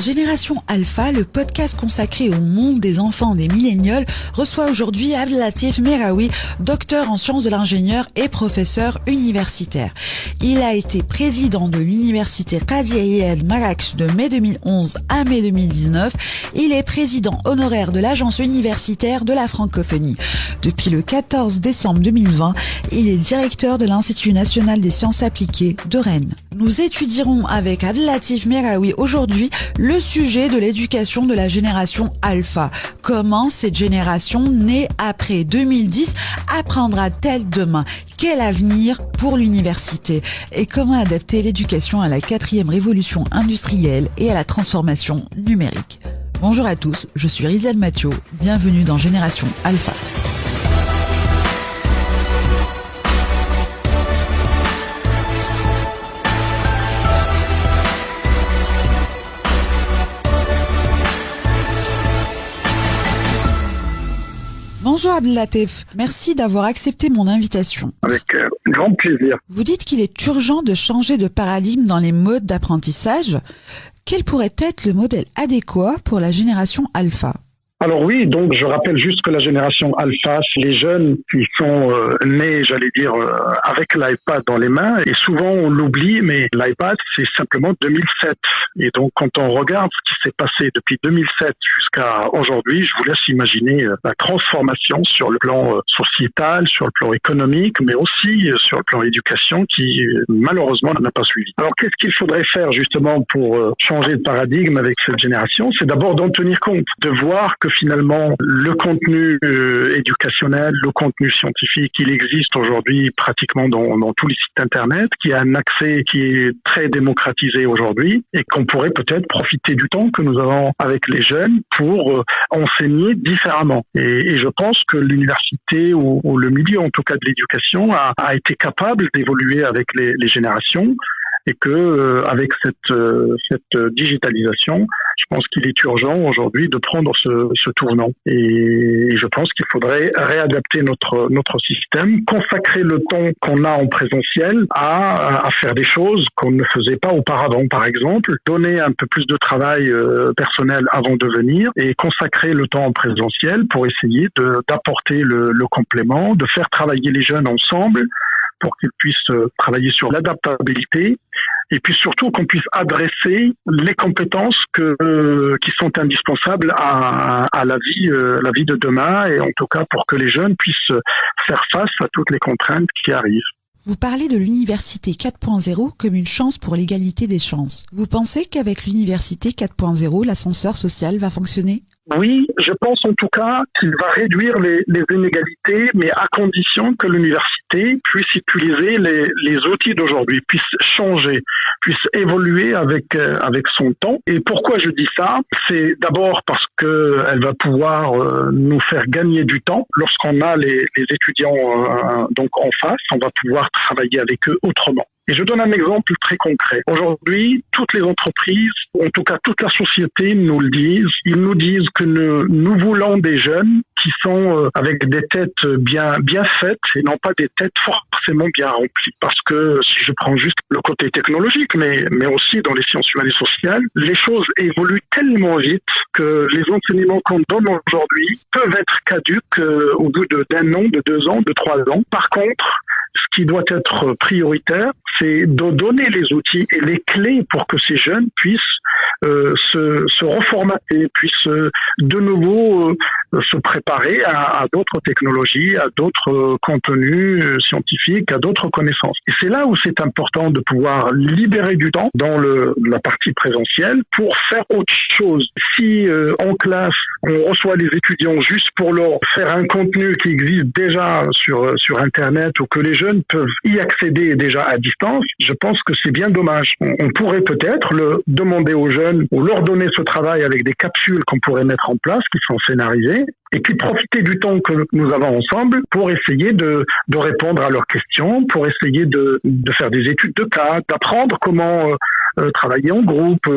Génération Alpha, le podcast consacré au monde des enfants des millénials, reçoit aujourd'hui Abdellatif Mehraoui, docteur en sciences de l'ingénieur et professeur universitaire. Il a été président de l'université Qadiaïa Marrakech de mai 2011 à mai 2019. Il est président honoraire de l'agence universitaire de la francophonie. Depuis le 14 décembre 2020, il est directeur de l'Institut national des sciences appliquées de Rennes. Nous étudierons avec Abdellatif Mehraoui aujourd'hui le sujet de l'éducation de la génération Alpha. Comment cette génération née après 2010 apprendra-t-elle demain? Quel avenir pour l'université? Et comment adapter l'éducation à la 4e révolution industrielle et à la transformation numérique? Bonjour à tous, je suis Rizal Mathieu, bienvenue dans Génération Alpha. Bonjour Abdellatif, merci d'avoir accepté mon invitation. Avec grand plaisir. Vous dites qu'il est urgent de changer de paradigme dans les modes d'apprentissage. Quel pourrait être le modèle adéquat pour la génération Alpha ? Alors oui, donc je rappelle juste que la génération Alpha, c'est les jeunes qui sont nés, avec l'iPad dans les mains. Et souvent on l'oublie, mais l'iPad, c'est simplement 2007. Et donc quand on regarde ce qui s'est passé depuis 2007 jusqu'à aujourd'hui, je vous laisse imaginer la transformation sur le plan sociétal, sur le plan économique, mais aussi sur le plan éducation qui malheureusement n'a pas suivi. Alors qu'est-ce qu'il faudrait faire justement pour changer de paradigme avec cette génération? C'est d'abord d'en tenir compte, de voir que finalement, le contenu éducationnel, le contenu scientifique, il existe aujourd'hui pratiquement dans tous les sites Internet, qui a un accès qui est très démocratisé aujourd'hui et qu'on pourrait peut-être profiter du temps que nous avons avec les jeunes pour enseigner différemment. Et je pense que l'université ou le milieu, en tout cas de l'éducation, a été capable d'évoluer avec les générations et que avec cette digitalisation, je pense qu'il est urgent aujourd'hui de prendre ce tournant. Et je pense qu'il faudrait réadapter notre système, consacrer le temps qu'on a en présentiel à faire des choses qu'on ne faisait pas auparavant. Par exemple, donner un peu plus de travail personnel avant de venir et consacrer le temps en présentiel pour essayer d'apporter le complément, de faire travailler les jeunes ensemble pour qu'ils puissent travailler sur l'adaptabilité et puis surtout qu'on puisse adresser les compétences qui sont indispensables à la vie de demain et en tout cas pour que les jeunes puissent faire face à toutes les contraintes qui arrivent. Vous parlez de l'université 4.0 comme une chance pour l'égalité des chances. Vous pensez qu'avec l'université 4.0, l'ascenseur social va fonctionner ? Oui, je pense en tout cas qu'il va réduire les inégalités, mais à condition que l'université puisse utiliser les outils d'aujourd'hui, puisse changer, puisse évoluer avec son temps. Et pourquoi je dis ça? C'est d'abord parce que elle va pouvoir nous faire gagner du temps. Lorsqu'on a les étudiants donc en face, on va pouvoir travailler avec eux autrement. Et je donne un exemple très concret. Aujourd'hui, toutes les entreprises, en tout cas toute la société nous le disent. Ils nous disent que nous voulons des jeunes qui sont avec des têtes bien faites et non pas des têtes forcément bien remplies. Parce que si je prends juste le côté technologique, mais aussi dans les sciences humaines et sociales, les choses évoluent tellement vite que les enseignements qu'on donne aujourd'hui peuvent être caduques au bout d'un an, de 2 ans, de 3 ans. Par contre, ce qui doit être prioritaire, c'est de donner les outils et les clés pour que ces jeunes puissent se reformater, puissent de nouveau se préparer à d'autres technologies, à d'autres contenus scientifiques, à d'autres connaissances. Et c'est là où c'est important de pouvoir libérer du temps dans la partie présentielle pour faire autre chose. Si en classe, on reçoit les étudiants juste pour leur faire un contenu qui existe déjà sur Internet ou que les jeunes peuvent y accéder déjà à distance, je pense que c'est bien dommage. On pourrait peut-être demander aux jeunes ou leur donner ce travail avec des capsules qu'on pourrait mettre en place, qui sont scénarisées, et puis profiter du temps que nous avons ensemble pour essayer de répondre à leurs questions, pour essayer de faire des études de cas, d'apprendre comment travailler en groupe,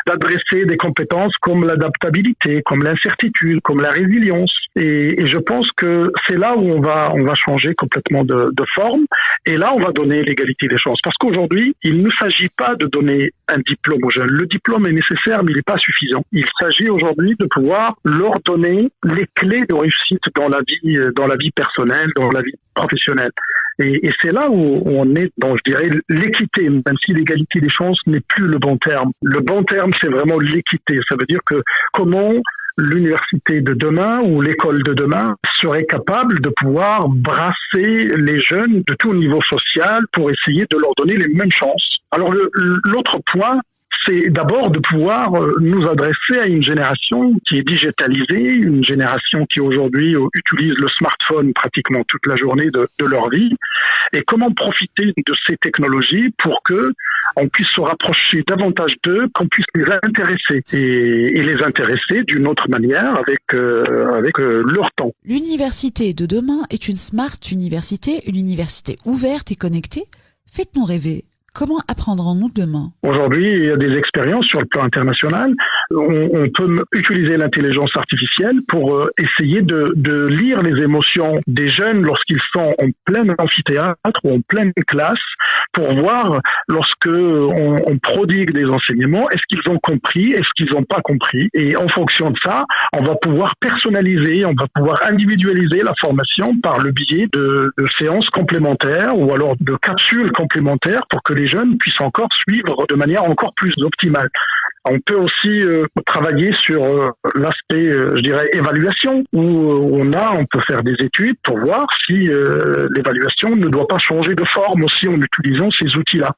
d'adresser des compétences comme l'adaptabilité, comme l'incertitude, comme la résilience. Et je pense que c'est là où on va changer complètement de forme. Et là, on va donner l'égalité des chances. Parce qu'aujourd'hui, il ne s'agit pas de donner un diplôme aux jeunes. Le diplôme est nécessaire, mais il n'est pas suffisant. Il s'agit aujourd'hui de pouvoir leur donner les clés de réussite dans la vie personnelle, dans la vie professionnelle. Et c'est là où on est dans, je dirais, l'équité, même si l'égalité des chances n'est plus le bon terme. Le bon terme, c'est vraiment l'équité. Ça veut dire que comment l'université de demain ou l'école de demain serait capable de pouvoir brasser les jeunes de tout niveau social pour essayer de leur donner les mêmes chances. Alors l'autre point, c'est d'abord de pouvoir nous adresser à une génération qui est digitalisée, une génération qui aujourd'hui utilise le smartphone pratiquement toute la journée de leur vie, et comment profiter de ces technologies pour que on puisse se rapprocher davantage d'eux, qu'on puisse les intéresser et les intéresser d'une autre manière avec leur temps. L'université de demain est une smart université, une université ouverte et connectée. Faites-nous rêver. Comment apprendrons-nous demain ? Aujourd'hui, il y a des expériences sur le plan international. On peut utiliser l'intelligence artificielle pour essayer de lire les émotions des jeunes lorsqu'ils sont en plein amphithéâtre ou en pleine classe, pour voir lorsque on prodigue des enseignements, est-ce qu'ils ont compris, est-ce qu'ils n'ont pas compris. Et en fonction de ça, on va pouvoir personnaliser, on va pouvoir individualiser la formation par le biais de séances complémentaires ou alors de capsules complémentaires pour que les jeunes puissent encore suivre de manière encore plus optimale. On peut aussi travailler sur l'aspect, je dirais, évaluation, où on peut faire des études pour voir si l'évaluation ne doit pas changer de forme aussi en utilisant ces outils-là.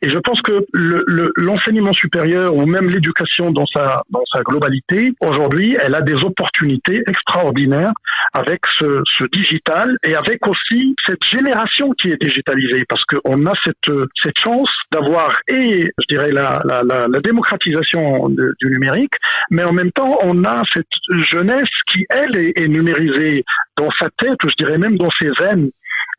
Et je pense que l'enseignement supérieur ou même l'éducation dans sa globalité, aujourd'hui, elle a des opportunités extraordinaires avec ce digital et avec aussi cette génération qui est digitalisée, parce qu'on a cette chance d'avoir je dirais, la démocratisation du numérique, mais en même temps, on a cette jeunesse qui, elle, est numérisée dans sa tête, ou je dirais même dans ses veines.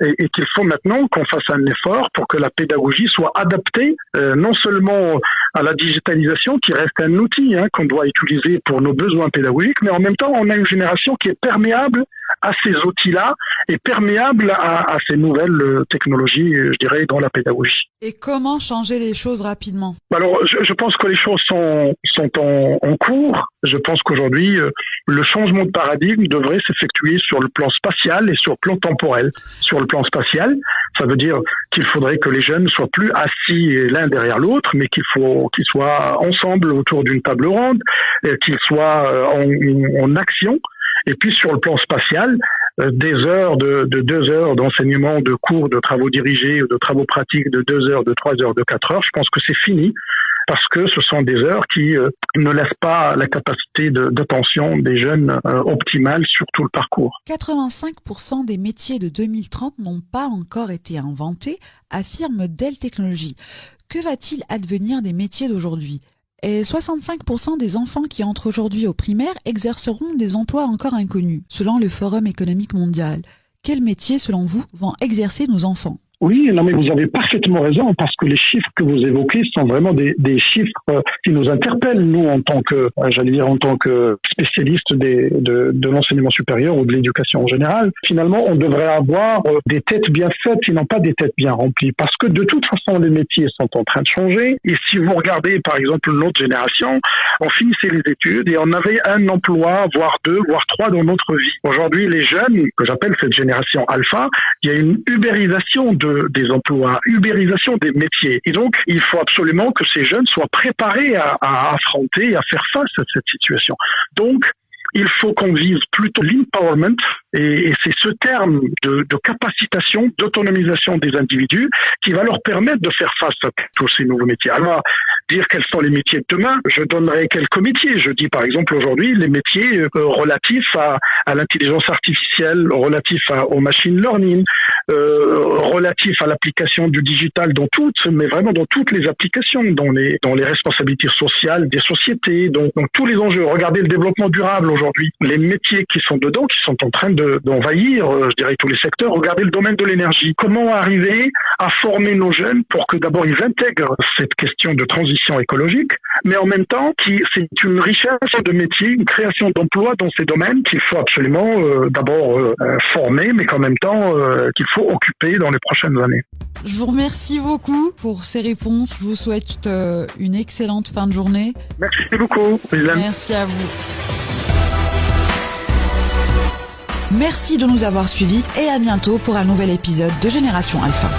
Et qu'il faut maintenant qu'on fasse un effort pour que la pédagogie soit adaptée non seulement à la digitalisation, qui reste un outil qu'on doit utiliser pour nos besoins pédagogiques, mais en même temps, on a une génération qui est perméable à ces outils-là et perméable à ces nouvelles technologies, je dirais, dans la pédagogie. Et comment changer les choses rapidement ? Alors, je pense que les choses sont en cours. Je pense qu'aujourd'hui, le changement de paradigme devrait s'effectuer sur le plan spatial et sur le plan temporel. Sur le plan spatial, ça veut dire qu'il faudrait que les jeunes ne soient plus assis l'un derrière l'autre, mais qu'ils soient ensemble autour d'une table ronde, qu'ils soient en action. Et puis sur le plan spatial, des heures de 2 heures d'enseignement, de cours, de travaux dirigés, de travaux pratiques de 2 heures, de 3 heures, de 4 heures, je pense que c'est fini, parce que ce sont des heures qui ne laissent pas la capacité d'attention des jeunes optimale sur tout le parcours. 85% des métiers de 2030 n'ont pas encore été inventés, affirme Dell Technologies. Que va-t-il advenir des métiers d'aujourd'hui ? Et 65% des enfants qui entrent aujourd'hui au primaire exerceront des emplois encore inconnus, selon le Forum économique mondial. Quels métiers, selon vous, vont exercer nos enfants ? Oui, non mais vous avez parfaitement raison, parce que les chiffres que vous évoquez sont vraiment des chiffres qui nous interpellent, nous, en tant que spécialistes de l'enseignement supérieur ou de l'éducation en général. Finalement, on devrait avoir des têtes bien faites et non pas des têtes bien remplies, parce que de toute façon, les métiers sont en train de changer. Et si vous regardez, par exemple, notre génération, on finissait les études et on avait un emploi, voire 2, voire 3 dans notre vie. Aujourd'hui, les jeunes, que j'appelle cette génération alpha, il y a une ubérisation des emplois, ubérisation des métiers. Et donc, il faut absolument que ces jeunes soient préparés à affronter, à faire face à cette situation. Donc, il faut qu'on vise plutôt l'empowerment, et c'est ce terme de capacitation, d'autonomisation des individus qui va leur permettre de faire face à tous ces nouveaux métiers. Alors, dire quels sont les métiers de demain, je donnerai quelques métiers. Je dis par exemple aujourd'hui les métiers relatifs à l'intelligence artificielle, relatifs au machine learning, relatifs à l'application du digital dans toutes les applications, dans les responsabilités sociales des sociétés, dans tous les enjeux. Regardez le développement durable aujourd'hui. Les métiers qui sont dedans, qui sont en train d'envahir, je dirais, tous les secteurs. Regardez le domaine de l'énergie. Comment arriver à former nos jeunes pour que d'abord ils intègrent cette question de transition transition écologique, mais en même temps, c'est une richesse de métiers, une création d'emplois dans ces domaines qu'il faut absolument d'abord former, mais qu'en même temps qu'il faut occuper dans les prochaines années. Je vous remercie beaucoup pour ces réponses. Je vous souhaite une excellente fin de journée. Merci beaucoup, Hélène. Merci à vous. Merci de nous avoir suivis et à bientôt pour un nouvel épisode de Génération Alpha.